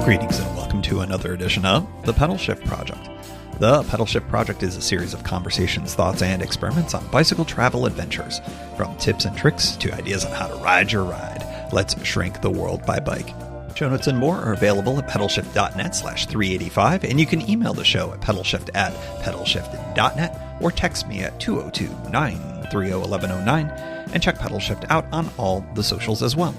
Greetings and welcome to another edition of The Pedal Shift Project. The Pedal Shift Project is a series of conversations, thoughts, and experiments on bicycle travel adventures. From tips and tricks to ideas on how to ride your ride, let's shrink the world by bike. Show notes and more are available at pedalshift.net/385, and you can email the show at pedalshift@pedalshift.net or text me at 202-930-1109 and check Pedal Shift out on all the socials as well.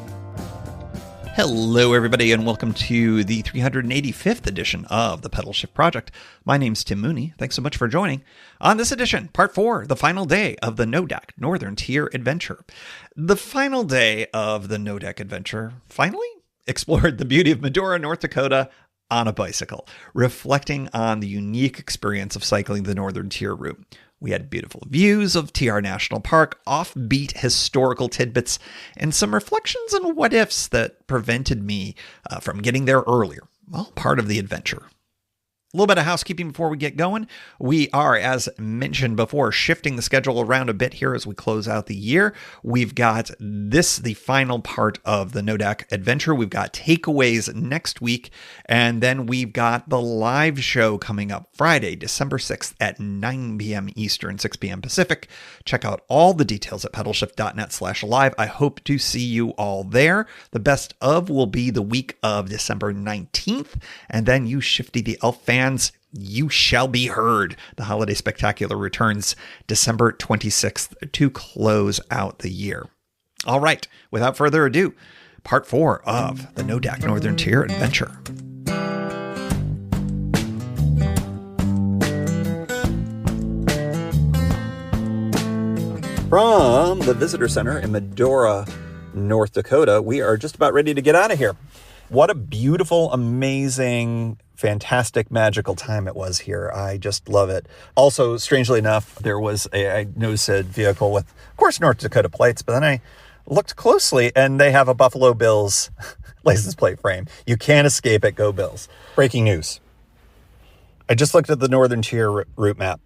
Hello, everybody, and welcome to the 385th edition of the Pedal Shift Project. My name's Tim Mooney. Thanks so much for joining. On this edition, part 4, the final day of the NoDak Northern Tier Adventure. The final day of the NoDak Adventure finally explored the beauty of Medora, North Dakota on a bicycle, reflecting on the unique experience of cycling the Northern Tier route. We had beautiful views of TR National Park, offbeat historical tidbits, and some reflections on what-ifs that prevented me from getting there earlier. Well, part of the adventure. A little bit of housekeeping before we get going. We are, as mentioned before, shifting the schedule around a bit here as we close out the year. We've got the final part of the NoDak Adventure. We've got takeaways next week, and then we've got the live show coming up Friday, December 6th at 9 p.m. Eastern, 6 p.m. Pacific. Check out all the details at pedalshift.net/live. I hope to see you all there. The best of will be the week of December 19th, and then you Shifty the Elf fans, you shall be heard. The Holiday Spectacular returns December 26th to close out the year. All right, without further ado, part 4 of the NoDak Northern Tier Adventure. From the Visitor Center in Medora, North Dakota, we are just about ready to get out of here. What a beautiful, amazing, fantastic, magical time it was here. I just love it. Also, strangely enough, I noticed a vehicle with, of course, North Dakota plates, but then I looked closely and they have a Buffalo Bills license plate frame. You can't escape it. Go Bills. Breaking news. I just looked at the Northern Tier route map.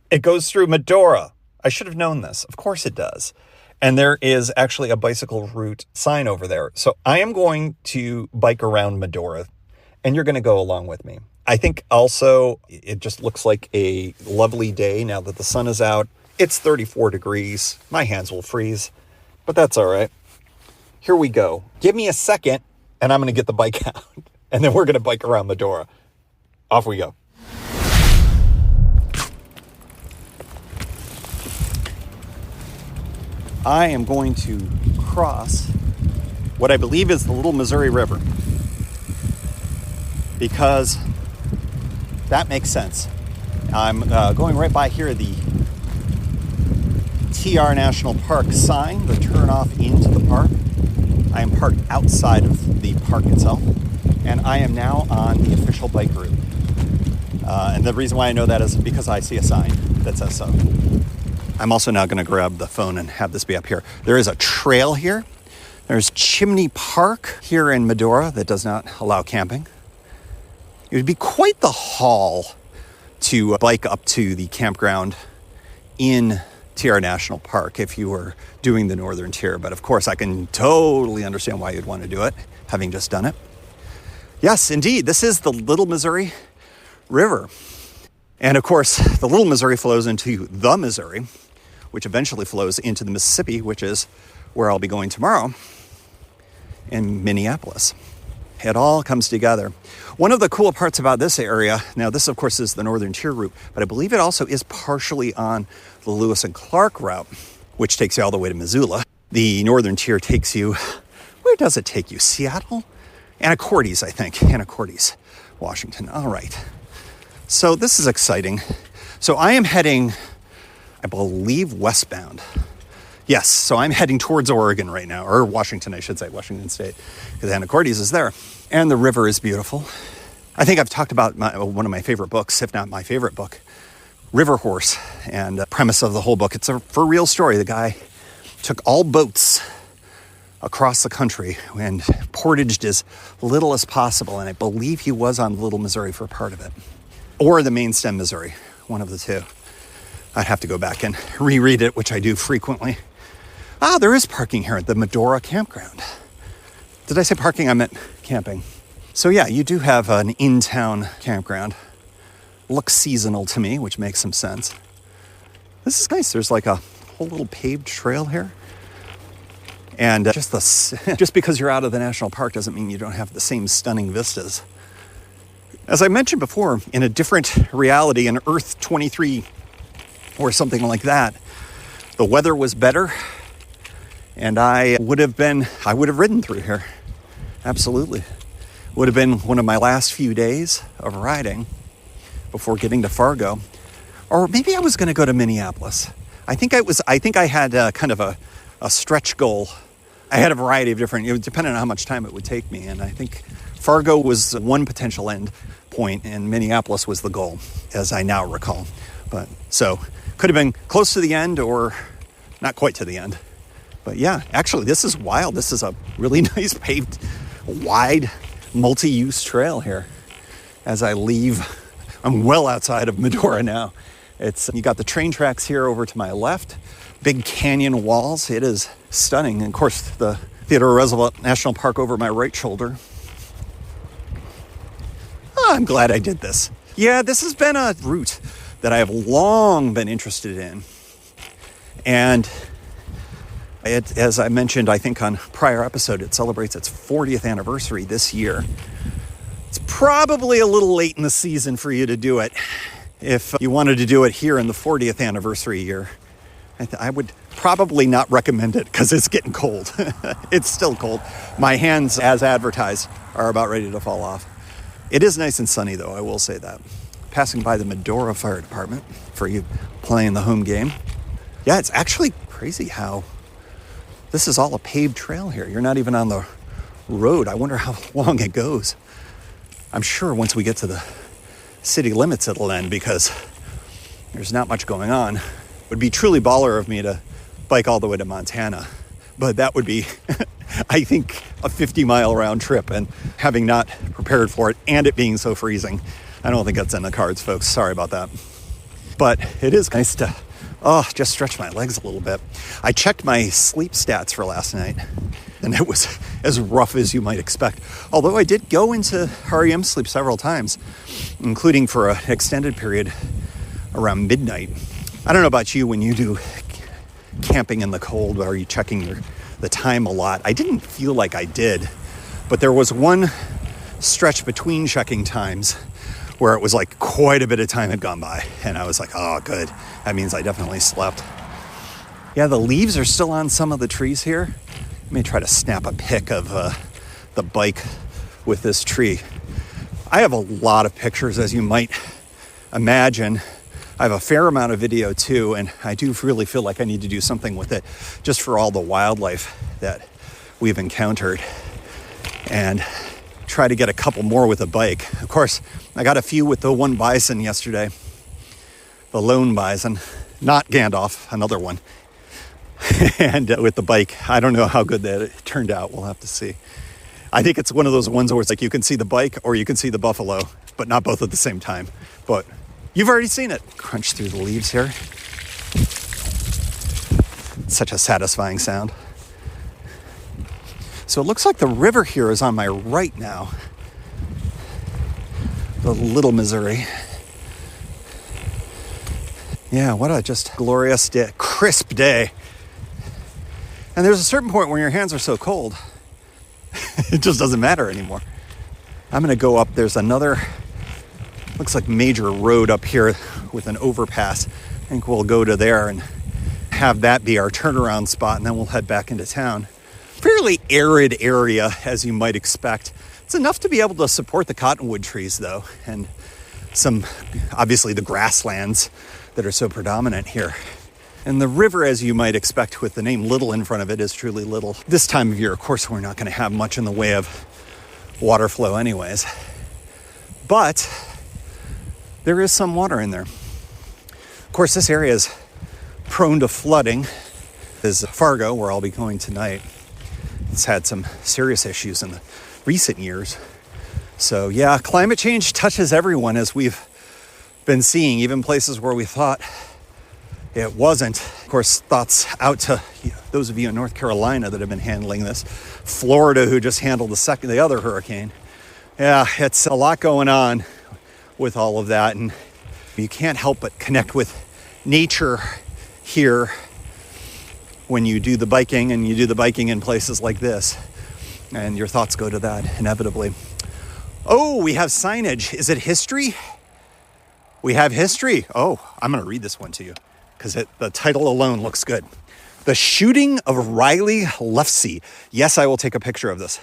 It goes through Medora. I should have known this. Of course it does. And there is actually a bicycle route sign over there. So I am going to bike around Medora, and you're going to go along with me. I think also it just looks like a lovely day now that the sun is out. It's 34 degrees. My hands will freeze, but that's all right. Here we go. Give me a second, and I'm going to get the bike out, and then we're going to bike around Medora. Off we go. I am going to cross what I believe is the Little Missouri River, because that makes sense. I'm going right by here, the TR National Park sign, the turnoff into the park. I am parked outside of the park itself, and I am now on the official bike route. And the reason why I know that is because I see a sign that says so. I'm also now going to grab the phone and have this be up here. There is a trail here. There's Chimney Park here in Medora that does not allow camping. It would be quite the haul to bike up to the campground in TR National Park if you were doing the Northern Tier. But of course, I can totally understand why you'd want to do it, having just done it. Yes, indeed, this is the Little Missouri River. And of course, the Little Missouri flows into the Missouri, which eventually flows into the Mississippi, which is where I'll be going tomorrow in Minneapolis. It all comes together. One of the cool parts about this area, now this of course is the Northern Tier route, but I believe it also is partially on the Lewis and Clark route, which takes you all the way to Missoula. The Northern Tier takes you, where does it take you? Seattle? Anacortes, I think. Anacortes, Washington. All right. So this is exciting. So I am heading, I believe, westbound. Yes, so I'm heading towards Oregon right now, or Washington, I should say, Washington State, because Anacortes is there. And the river is beautiful. I think I've talked about one of my favorite books, if not my favorite book, River Horse. And the premise of the whole book, it's a for real story. The guy took all boats across the country and portaged as little as possible. And I believe he was on Little Missouri for part of it. Or the main stem Missouri, one of the two. I'd have to go back and reread it, which I do frequently. There is parking here at the Medora campground. Did I say parking? I meant camping. So yeah, you do have an in-town campground. Looks seasonal to me, which makes some sense. This is nice. There's like a whole little paved trail here. And just because you're out of the national park doesn't mean you don't have the same stunning vistas. As I mentioned before, in a different reality, in Earth 23 or something like that, the weather was better, and I would have ridden through here. Absolutely. Would have been one of my last few days of riding before getting to Fargo. Or maybe I was going to go to Minneapolis. I think I had kind of a stretch goal. I had a variety of different, depending on how much time it would take me. And I think Fargo was one potential end point and Minneapolis was the goal, as I now recall. But so could have been close to the end or not quite to the end. But yeah, actually, this is wild. This is a really nice paved, wide, multi-use trail here. As I leave, I'm well outside of Medora now. You got the train tracks here over to my left, big canyon walls. It is stunning. And of course, the Theodore Roosevelt National Park over my right shoulder. Oh, I'm glad I did this. Yeah, this has been a route that I have long been interested in. And as I mentioned, I think on prior episode, it celebrates its 40th anniversary this year. It's probably a little late in the season for you to do it. If you wanted to do it here in the 40th anniversary year, I would probably not recommend it because it's getting cold. It's still cold. My hands, as advertised, are about ready to fall off. It is nice and sunny, though, I will say that. Passing by the Medora Fire Department for you playing the home game. Yeah, it's actually crazy how this is all a paved trail here. You're not even on the road. I wonder how long it goes. I'm sure once we get to the city limits it'll end because there's not much going on. It would be truly baller of me to bike all the way to Montana, but that would be, I think, a 50-mile round trip, and having not prepared for it and it being so freezing, I don't think that's in the cards, folks. Sorry about that. But it is nice to just stretch my legs a little bit. I checked my sleep stats for last night, and it was as rough as you might expect. Although I did go into REM sleep several times, including for an extended period around midnight. I don't know about you when you do camping in the cold, are you checking the time a lot? I didn't feel like I did, but there was one stretch between checking times where it was like quite a bit of time had gone by, and I was like, oh, good. That means I definitely slept. Yeah, the leaves are still on some of the trees here. Let me try to snap a pic of the bike with this tree. I have a lot of pictures, as you might imagine. I have a fair amount of video too, and I do really feel like I need to do something with it just for all the wildlife that we've encountered and try to get a couple more with a bike. Of course, I got a few with the one bison yesterday, the lone bison, not Gandalf, another one. And with the bike, I don't know how good that turned out. We'll have to see. I think it's one of those ones where it's like you can see the bike or you can see the buffalo, but not both at the same time. But you've already seen it. Crunch through the leaves here. Such a satisfying sound. So it looks like the river here is on my right now. The Little Missouri. Yeah, what a just glorious day, crisp day. And there's a certain point where your hands are so cold, it just doesn't matter anymore. I'm going to go up. There's another, looks like major road up here with an overpass. I think we'll go to there and have that be our turnaround spot, and then we'll head back into town. Fairly arid area, as you might expect. It's enough to be able to support the cottonwood trees, though, and some, obviously, the grasslands that are so predominant here. And the river, as you might expect, with the name Little in front of it, is truly little. This time of year, of course, we're not going to have much in the way of water flow anyways. But there is some water in there. Of course, this area is prone to flooding. This is Fargo, where I'll be going tonight. It's had some serious issues in the recent years. So yeah, climate change touches everyone, as we've been seeing, even places where we thought it wasn't. Of course, thoughts out to those of you in North Carolina that have been handling this. Florida, who just handled the other hurricane. Yeah, it's a lot going on with all of that, and you can't help but connect with nature here when you do the biking, and you do the biking in places like this, and your thoughts go to that inevitably. Oh, we have signage. Is it history? We have history. Oh, I'm going to read this one to you because the title alone looks good. The Shooting of Riley Lufsey. Yes, I will take a picture of this.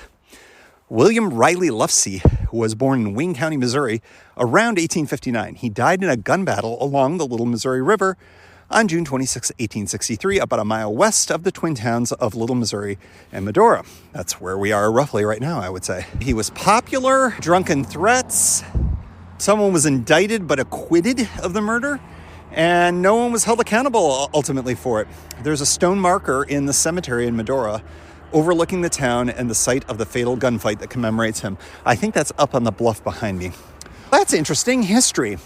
William Riley Lufsey was born in Wayne County, Missouri, around 1859. He died in a gun battle along the Little Missouri River on June 26, 1863, about a mile west of the twin towns of Little Missouri and Medora. That's where we are roughly right now, I would say. He was popular, drunken threats. Someone was indicted but acquitted of the murder, and no one was held accountable ultimately for it. There's a stone marker in the cemetery in Medora overlooking the town and the site of the fatal gunfight that commemorates him. I think that's up on the bluff behind me. That's interesting history.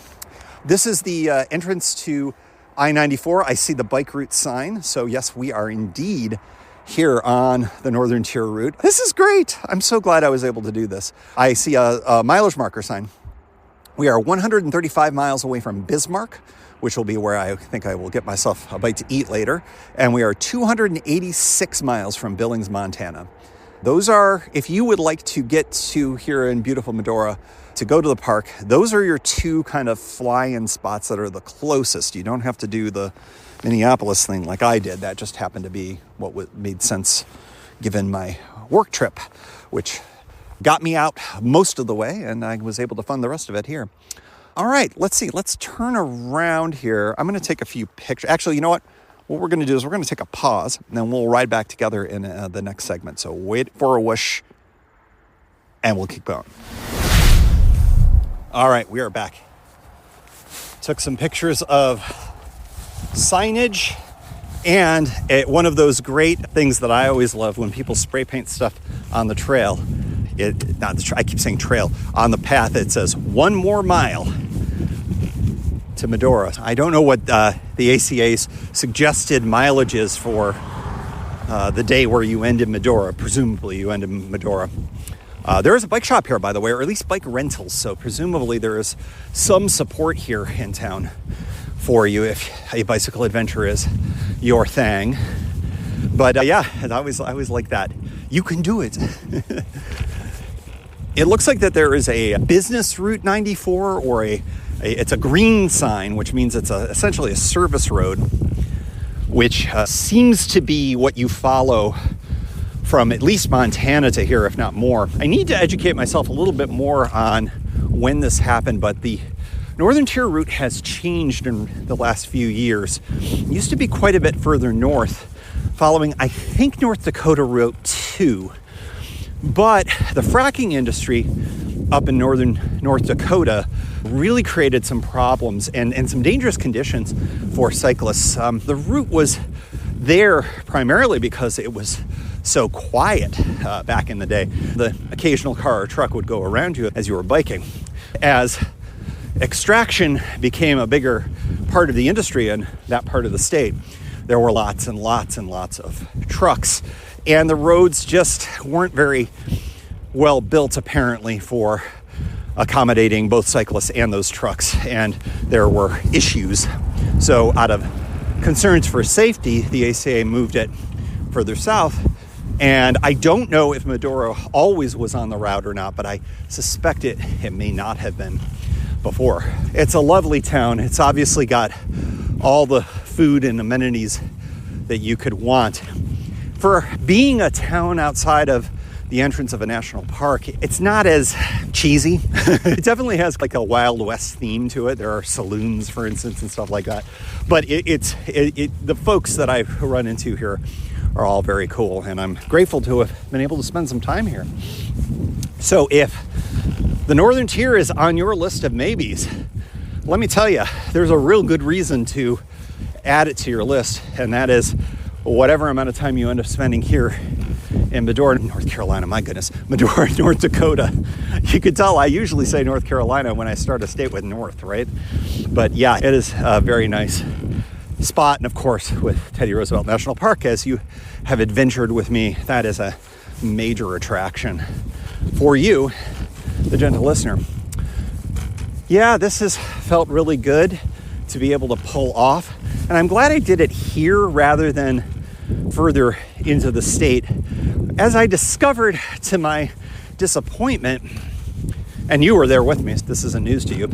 This is the entrance to I-94. I see the bike route sign. So yes, we are indeed here on the Northern Tier route. This is great. I'm so glad I was able to do this. I see a mileage marker sign. We are 135 miles away from Bismarck, which will be where I think I will get myself a bite to eat later. And we are 286 miles from Billings, Montana. Those are, if you would like to get to here in beautiful Medora, to go to the park, those are your two kind of fly-in spots that are the closest. You don't have to do the Minneapolis thing like I did. That just happened to be what made sense given my work trip, which got me out most of the way, and I was able to fund the rest of it here. All right, let's see. Let's turn around here. I'm going to take a few pictures. Actually, you know what? What we're going to do is we're going to take a pause, and then we'll ride back together in the next segment. So wait for a whoosh, and we'll keep going. All right, we are back. Took some pictures of signage, and one of those great things that I always love when people spray paint stuff on the trail. I keep saying trail. On the path, it says 1 more mile to Medora. I don't know what the ACA's suggested mileage is for the day where you end in Medora. Presumably you end in Medora. There is a bike shop here, by the way, or at least bike rentals. So presumably there is some support here in town for you if a bicycle adventure is your thing. But yeah, I always like that. You can do it. It looks like that there is a business Route 94 or it's a green sign, which means it's essentially a service road, which seems to be what you follow from at least Montana to here, if not more. I need to educate myself a little bit more on when this happened, but the Northern Tier route has changed in the last few years. It used to be quite a bit further north, following, I think, North Dakota Route 2. But the fracking industry up in North Dakota really created some problems and some dangerous conditions for cyclists. The route was there primarily because it was so quiet back in the day. The occasional car or truck would go around you as you were biking. As extraction became a bigger part of the industry in that part of the state, there were lots and lots and lots of trucks, and the roads just weren't very well built, apparently, for accommodating both cyclists and those trucks, and there were issues. So out of concerns for safety, the ACA moved it further south, and I don't know if Medora always was on the route or not, but I suspect it may not have been before. It's a lovely town. It's obviously got all the food and amenities that you could want. For being a town outside of the entrance of a national park, it's not as cheesy. It definitely has like a Wild West theme to it. There are saloons, for instance, and stuff like that. But the folks that I've run into here are all very cool, and I'm grateful to have been able to spend some time here. So if the Northern Tier is on your list of maybes, let me tell you, there's a real good reason to add it to your list, and that is whatever amount of time you end up spending here in Medora, North Carolina, my goodness, Medora, North Dakota. You could tell I usually say North Carolina when I start a state with North, right? But yeah, it is a very nice spot. And of course, with Teddy Roosevelt National Park, as you have adventured with me, that is a major attraction for you the gentle listener. Yeah, this has felt really good to be able to pull off. And I'm glad I did it here rather than further into the state. As I discovered to my disappointment, and you were there with me, this isn't news to you,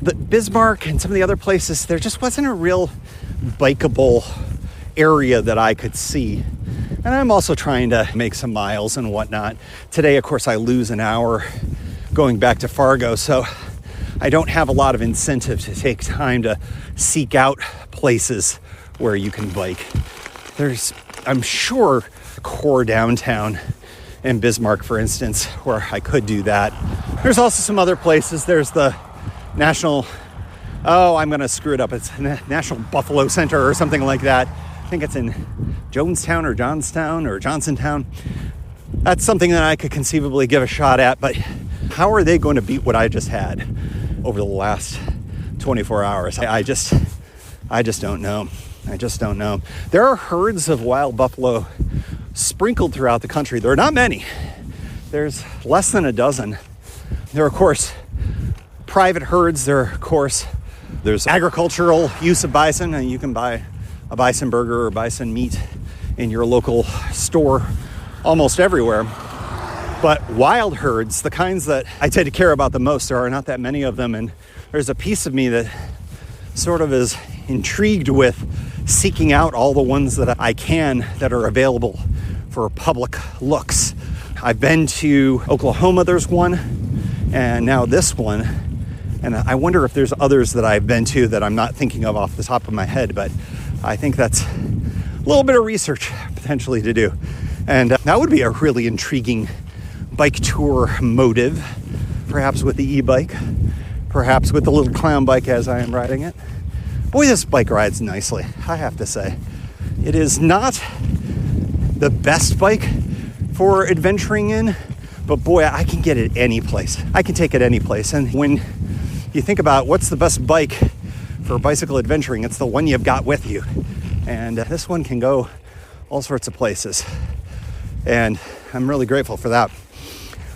that Bismarck and some of the other places, there just wasn't a real bikeable area that I could see. And I'm also trying to make some miles and whatnot. Today, of course, I lose an hour going back to Fargo, so I don't have a lot of incentive to take time to seek out places where you can bike. There's, I'm sure, core downtown in Bismarck, for instance, where I could do that. There's also some other places. There's the National, I'm going to screw it up. It's National Buffalo Center or something like that. I think it's in Jonestown or Johnstown or Johnsontown. That's something that I could conceivably give a shot at, but how are they going to beat what I just had over the last 24 hours? I just don't know. I just don't know. There are herds of wild buffalo sprinkled throughout the country. There are not many. There's less than a dozen. There are, of course, private herds. There's agricultural use of bison, and you can buy a bison burger or bison meat in your local store almost everywhere. But wild herds, the kinds that I tend to care about the most, there are not that many of them. And there's a piece of me that sort of is intrigued with seeking out all the ones that I can that are available for public looks. I've been to Oklahoma, there's one, and now this one. And I wonder if there's others that I've been to that I'm not thinking of off the top of my head, but I think that's a little bit of research potentially to do. And that would be a really intriguing bike tour motive, perhaps with the e-bike, perhaps with the little clown bike as I am riding it. Boy, this bike rides nicely, I have to say. It is not the best bike for adventuring in, but boy, I can get it any place. I can take it any place. And when you think about what's the best bike for bicycle adventuring, it's the one you've got with you. And this one can go all sorts of places. And I'm really grateful for that.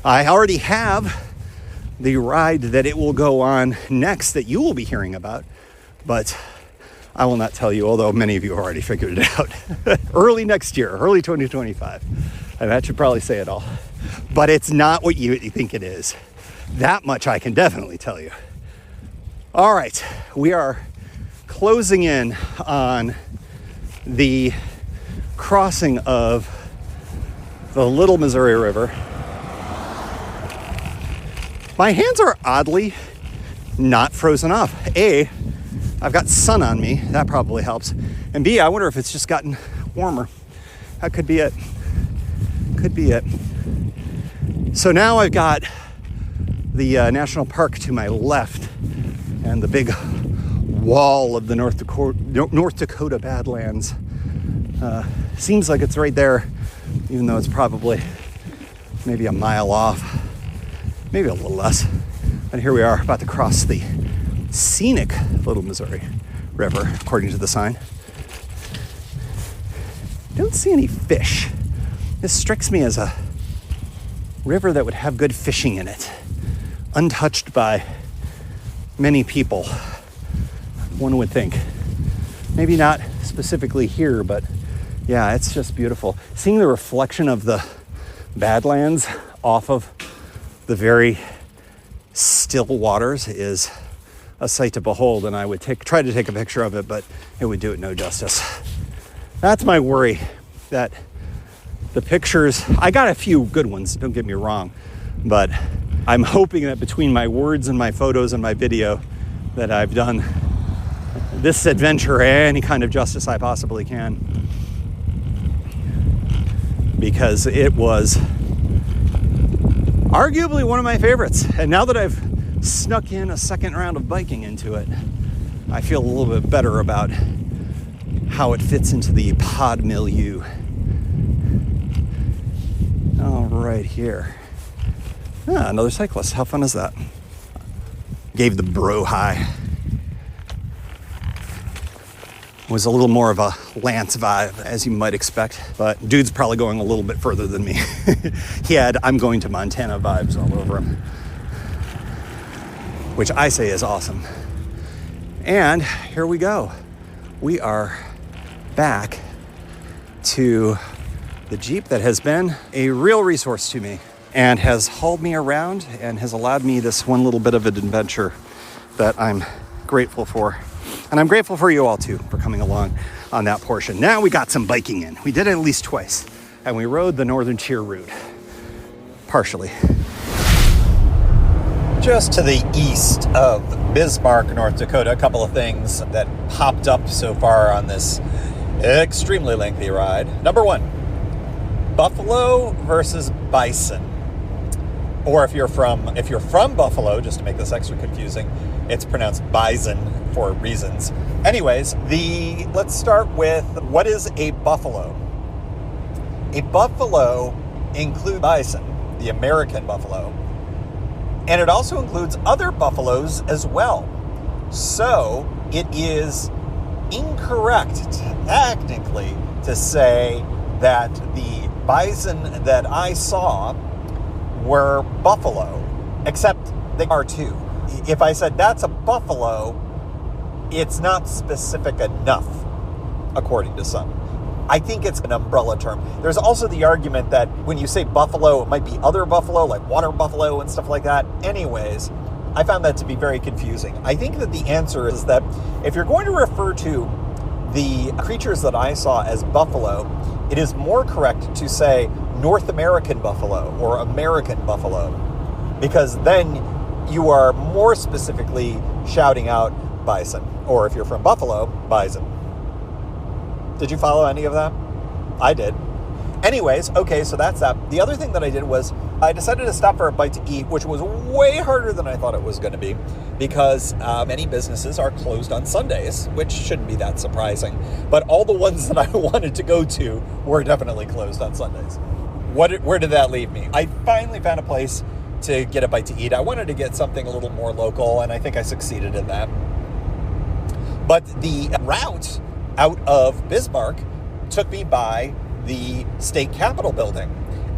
I already have the ride that it will go on next that you will be hearing about, but I will not tell you, although many of you have already figured it out. Early next year, early 2025. And that should probably say it all. But it's not what you think it is. That much I can definitely tell you. All right, we are closing in on the crossing of the Little Missouri River. My hands are oddly not frozen off. A, I've got sun on me. That probably helps. And B, I wonder if it's just gotten warmer. That could be it. Could be it. So now I've got the national park to my left and the big wall of the North Dakota Badlands. Seems like it's right there, even though it's probably maybe a mile off, maybe a little less. And here we are about to cross the scenic Little Missouri River, according to the sign. Don't see any fish. This strikes me as a river that would have good fishing in it, untouched by many people, one would think. Maybe not specifically here, but yeah, it's just beautiful. Seeing the reflection of the Badlands off of the very still waters is a sight to behold, and I would try to take a picture of it, but it would do it no justice. That's my worry, that the pictures, I got a few good ones, don't get me wrong, but I'm hoping that between my words and my photos and my video that I've done this adventure any kind of justice I possibly can, because it was arguably one of my favorites. And now that I've snuck in a second round of biking into it, I feel a little bit better about how it fits into the pod milieu. All right, here. Another cyclist. How fun is that? Gave the bro high. Was a little more of a Lance vibe, as you might expect, but dude's probably going a little bit further than me. He had I'm going to Montana vibes all over him. which I say is awesome. And here we go. We are back to the Jeep that has been a real resource to me and has hauled me around and has allowed me this one little bit of an adventure that I'm grateful for. And I'm grateful for you all too for coming along on that portion. Now we got some biking in. We did it at least twice, and we rode the Northern Tier route, partially. Just to the east of Bismarck, North Dakota, a couple of things that popped up so far on this extremely lengthy ride. Number one, buffalo versus bison. Or if you're from Buffalo, just to make this extra confusing, it's pronounced bison for reasons. Anyways, let's start with, what is a buffalo? A buffalo includes bison, the American buffalo, and it also includes other buffaloes as well. So it is incorrect technically to say that the bison that I saw were buffalo, except they are too. If I said that's a buffalo, it's not specific enough, according to some. I think it's an umbrella term. There's also the argument that when you say buffalo, it might be other buffalo, like water buffalo and stuff like that. Anyways, I found that to be very confusing. I think that the answer is that if you're going to refer to the creatures that I saw as buffalo, it is more correct to say North American buffalo or American buffalo, because then you are more specifically shouting out bison, or if you're from Buffalo, bison. Did you follow any of that? I did. Anyways, okay, so that's that. The other thing that I did was I decided to stop for a bite to eat, which was way harder than I thought it was going to be, because many businesses are closed on Sundays, which shouldn't be that surprising. But all the ones that I wanted to go to were definitely closed on Sundays. Where did that leave me? I finally found a place to get a bite to eat. I wanted to get something a little more local, and I think I succeeded in that. But the route out of Bismarck took me by the state capitol building.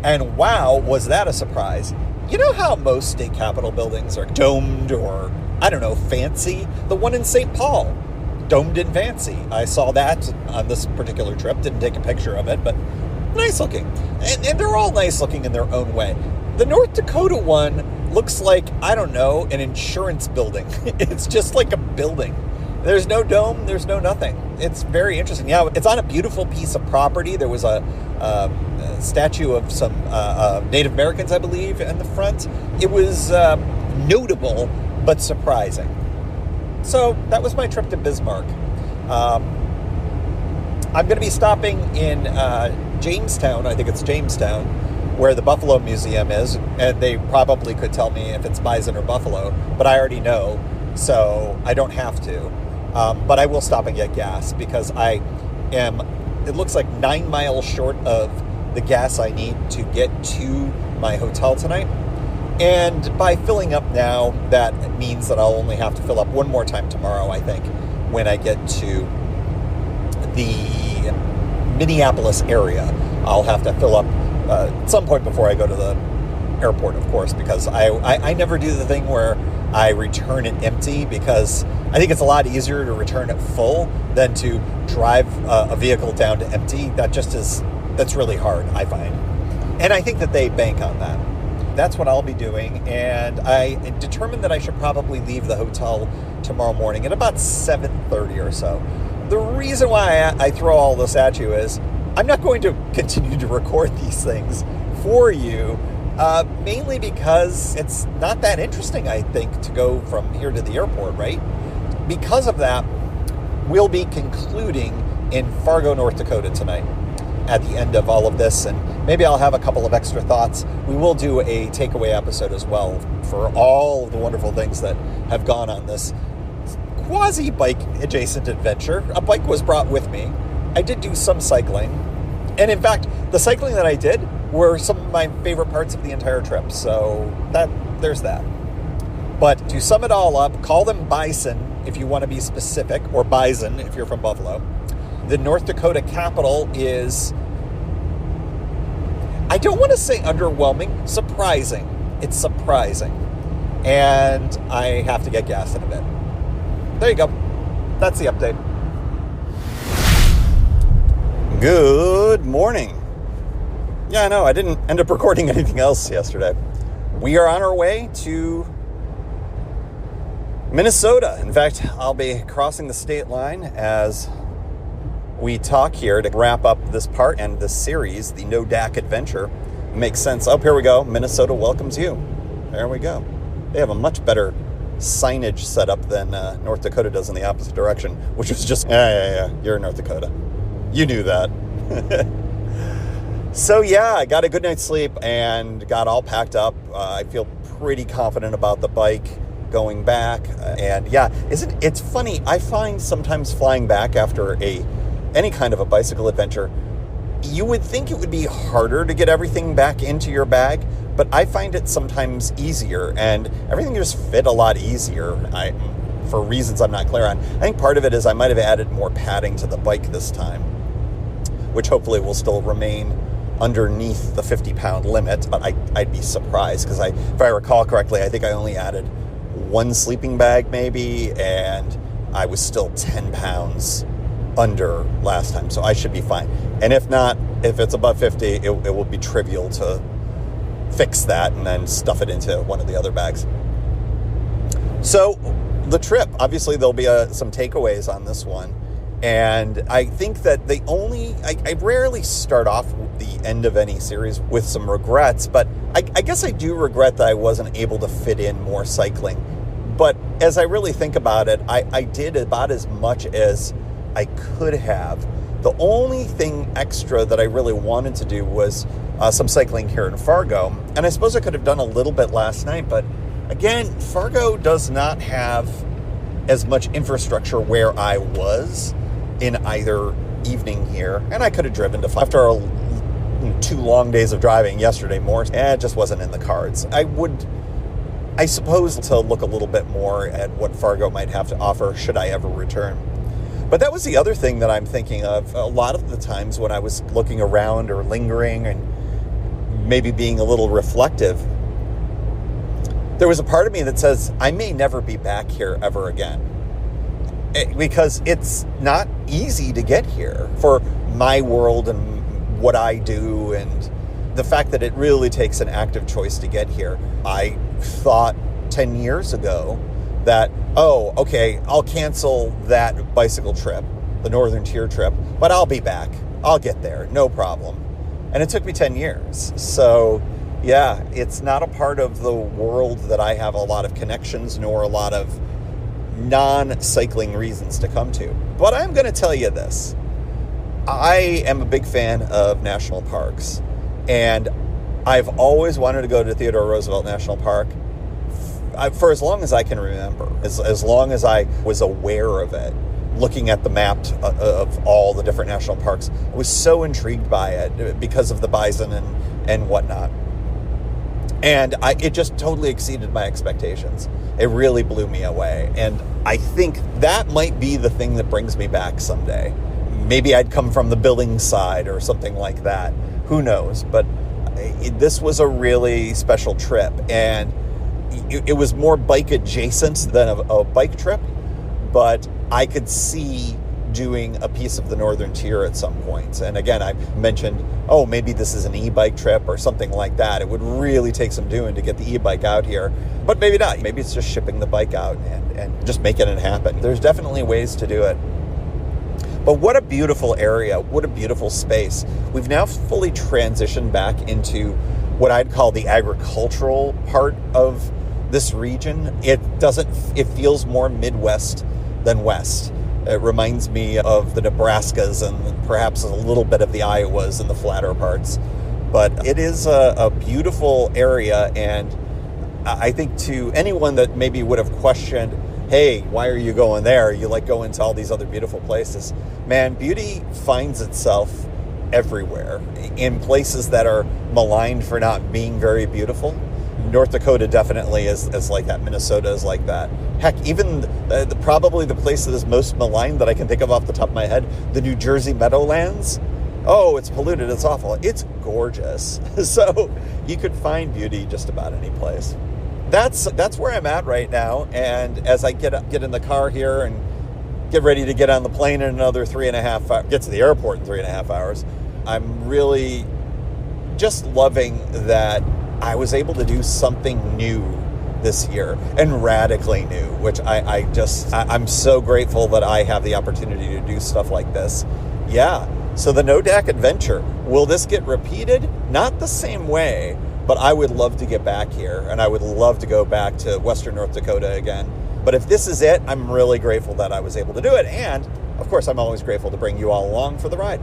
And wow, was that a surprise. You know how most state capitol buildings are domed or, I don't know, fancy? The one in St. Paul, domed and fancy. I saw that on this particular trip. Didn't take a picture of it, but nice looking. And they're all nice looking in their own way. The North Dakota one looks like, I don't know, an insurance building. It's just like a building. There's no dome, there's no nothing. It's very interesting. Yeah, it's on a beautiful piece of property. There was a statue of some Native Americans, I believe, in the front. It was notable, but surprising. So that was my trip to Bismarck. I'm going to be stopping in Jamestown, I think it's Jamestown, where the Buffalo Museum is, and they probably could tell me if it's bison or buffalo, but I already know, so I don't have to. But I will stop and get gas, because I am, it looks like 9 miles short of the gas I need to get to my hotel tonight. And by filling up now, that means that I'll only have to fill up one more time tomorrow, I think, when I get to the Minneapolis area. I'll have to fill up at some point before I go to the airport, of course, because I never do the thing where I return it empty, because I think it's a lot easier to return it full than to drive a vehicle down to empty. That's really hard, I find. And I think that they bank on that. That's what I'll be doing, and I determined that I should probably leave the hotel tomorrow morning at about 7:30 or so. The reason why I throw all this at you is I'm not going to continue to record these things for you, mainly because it's not that interesting, I think, to go from here to the airport, right? Because of that, we'll be concluding in Fargo, North Dakota tonight at the end of all of this, and maybe I'll have a couple of extra thoughts. We will do a takeaway episode as well for all of the wonderful things that have gone on this quasi-bike adjacent adventure. A bike was brought with me. I did do some cycling, and in fact, the cycling that I did were some of my favorite parts of the entire trip, so there's that. But to sum it all up, call them bison if you want to be specific, or bison if you're from Buffalo. The North Dakota Capitol is, I don't want to say underwhelming, surprising. It's surprising. and I have to get gas in a bit. There you go. That's the update. Good morning. Yeah, no, I didn't end up recording anything else yesterday. We are on our way to Minnesota. In fact, I'll be crossing the state line as we talk here to wrap up this part and this series, the NoDak Adventure. Makes sense. Oh, here we go. Minnesota welcomes you. There we go. They have a much better signage set up than North Dakota does in the opposite direction, which was just, yeah, you're in North Dakota. You knew that. So yeah, I got a good night's sleep and got all packed up. I feel pretty confident about the bike going back. And yeah, it's funny. I find sometimes flying back after any kind of a bicycle adventure, you would think it would be harder to get everything back into your bag, but I find it sometimes easier, and everything just fit a lot easier. For reasons I'm not clear on. I think part of it is I might have added more padding to the bike this time, which hopefully will still remain underneath the 50-pound limit, but I'd be surprised because if I recall correctly, I think I only added one sleeping bag maybe, and I was still 10 pounds under last time, so I should be fine. And if not, if it's above 50, it will be trivial to fix that and then stuff it into one of the other bags. So the trip, obviously there'll be some takeaways on this one, and I think that I rarely start off the end of any series with some regrets, but I guess I do regret that I wasn't able to fit in more cycling. But as I really think about it, I did about as much as I could have. The only thing extra that I really wanted to do was some cycling here in Fargo. And I suppose I could have done a little bit last night, but again, Fargo does not have as much infrastructure where I was in either evening here. And I could have driven after 2 long days of driving yesterday more. It just wasn't in the cards. I suppose to look a little bit more at what Fargo might have to offer should I ever return. But that was the other thing that I'm thinking of. A lot of the times when I was looking around or lingering and maybe being a little reflective, there was a part of me that says, I may never be back here ever again. Because it's not easy to get here for my world and what I do, and the fact that it really takes an active choice to get here. I thought 10 years ago that, oh, okay, I'll cancel that bicycle trip, the Northern Tier trip, but I'll be back. I'll get there, no problem. And it took me 10 years. So, yeah, it's not a part of the world that I have a lot of connections nor a lot of non-cycling reasons to come to. But I'm going to tell you this. I am a big fan of national parks, and I've always wanted to go to Theodore Roosevelt National Park for as long as I can remember, as long as I was aware of it, looking at the map of all the different national parks. I was so intrigued by it because of the bison and whatnot. And it just totally exceeded my expectations. It really blew me away. And I think that might be the thing that brings me back someday. Maybe I'd come from the Billings side or something like that. Who knows? But this was a really special trip. And it was more bike adjacent than a bike trip, but I could see doing a piece of the Northern Tier at some point. And again, I mentioned, oh, maybe this is an e-bike trip or something like that. It would really take some doing to get the e-bike out here, but maybe not. Maybe it's just shipping the bike out and just making it happen. There's definitely ways to do it. But what a beautiful area. What a beautiful space. We've now fully transitioned back into what I'd call the agricultural part of this region. It feels more Midwest than West. It reminds me of the Nebraskas and perhaps a little bit of the Iowas and the flatter parts. But it is a beautiful area, and I think to anyone that maybe would have questioned, hey, why are you going there? You like going to all these other beautiful places. Man, beauty finds itself everywhere, in places that are maligned for not being very beautiful. North Dakota definitely is like that. Minnesota is like that. Heck, even probably the place that is most maligned that I can think of off the top of my head, the New Jersey Meadowlands. Oh, it's polluted. It's awful. It's gorgeous. So you could find beauty just about any place. that's where I'm at right now. And as I get in the car here and get ready to get on the plane in another 3.5 hours, get to the airport in 3.5 hours, I'm really just loving that I was able to do something new this year, and radically new, which I'm so grateful that I have the opportunity to do stuff like this. Yeah. So the NoDak Adventure, will this get repeated? Not the same way, but I would love to get back here, and I would love to go back to Western North Dakota again. But if this is it, I'm really grateful that I was able to do it. And of course, I'm always grateful to bring you all along for the ride.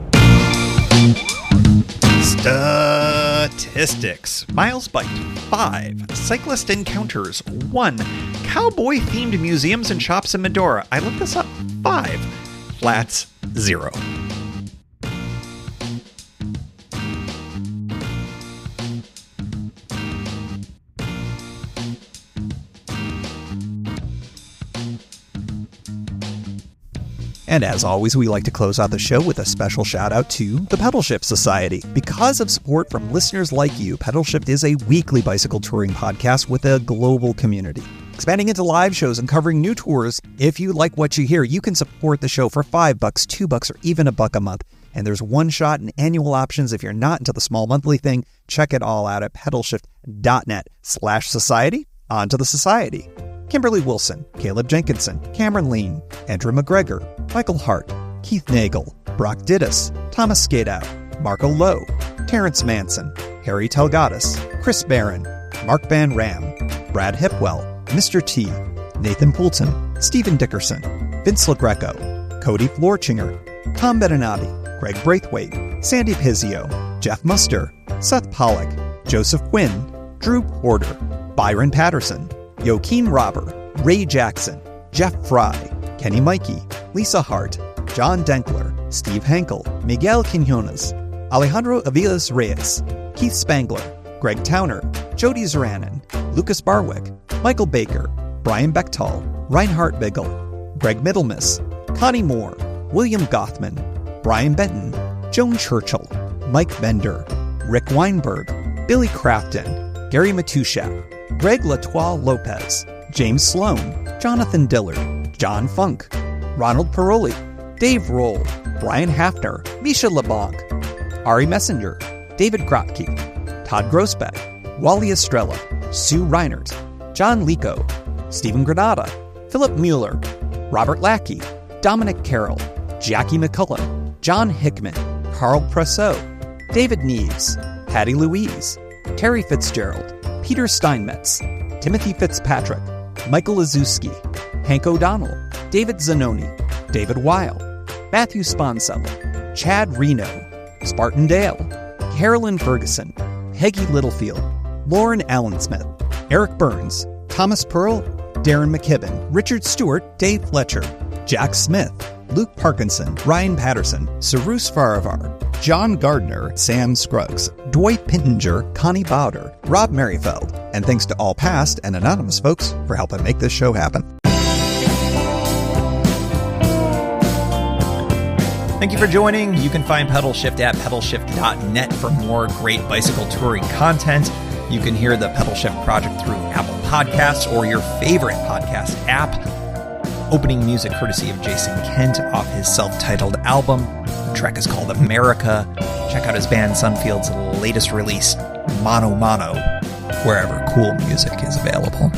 Statistics. Miles biked, 5. Cyclist encounters, 1. Cowboy-themed museums and shops in Medora. I looked this up. 5. Flats, 0. And as always, we like to close out the show with a special shout out to the Pedal Shift Society. Because of support from listeners like you, Pedal Shift is a weekly bicycle touring podcast with a global community. Expanding into live shows and covering new tours. If you like what you hear, you can support the show for $5, $2, or even $1 a month. And there's one-shot and annual options if you're not into the small monthly thing. Check it all out at pedalshift.net/society. On to the society. Kimberly Wilson, Caleb Jenkinson, Cameron Lean, Andrew McGregor, Michael Hart, Keith Nagel, Brock Dittus, Thomas Skadow, Marco Lowe, Terrence Manson, Harry Telgadas, Chris Barron, Mark Van Ram, Brad Hipwell, Mr. T, Nathan Poulton, Stephen Dickerson, Vince LaGreco, Cody Florchinger, Tom Beninati, Greg Braithwaite, Sandy Pizio, Jeff Muster, Seth Pollock, Joseph Quinn, Drew Porter, Byron Patterson, Joaquin Robber, Ray Jackson, Jeff Fry, Kenny Mikey, Lisa Hart, John Denkler, Steve Hankel, Miguel Quinones, Alejandro Aviles Reyes, Keith Spangler, Greg Towner, Jody Zaranin, Lucas Barwick, Michael Baker, Brian Bechtal, Reinhard Bigel, Greg Middlemiss, Connie Moore, William Gothman, Brian Benton, Joan Churchill, Mike Bender, Rick Weinberg, Billy Crafton, Gary Matushak, Greg Latoile Lopez, James Sloan, Jonathan Dillard, John Funk, Ronald Paroli, Dave Roll, Brian Hafner, Misha LeBlanc, Ari Messenger, David Grotke, Todd Grossbeck, Wally Estrella, Sue Reinert, John Lico, Stephen Granada, Philip Mueller, Robert Lackey, Dominic Carroll, Jackie McCullen, John Hickman, Carl Presseau, David Neves, Patty Louise, Terry Fitzgerald, Peter Steinmetz, Timothy Fitzpatrick, Michael Lazuski, Hank O'Donnell, David Zanoni, David Weil, Matthew Sponsella, Chad Reno, Spartan Dale, Carolyn Ferguson, Peggy Littlefield, Lauren Allensmith, Eric Burns, Thomas Pearl, Darren McKibben, Richard Stewart, Dave Fletcher, Jack Smith, Luke Parkinson, Ryan Patterson, Sarus Faravar, John Gardner, Sam Scruggs, Dwight Pittenger, Connie Bowder, Rob Merrifield, and thanks to all past and anonymous folks for helping make this show happen. Thank you for joining. You can find Pedal Shift at pedalshift.net for more great bicycle touring content. You can hear the Pedal Shift project through Apple Podcasts or your favorite podcast app. Opening music courtesy of Jason Kent off his self-titled album. The track is called America. Check out his band Sunfield's latest release, Mono Mono, wherever cool music is available.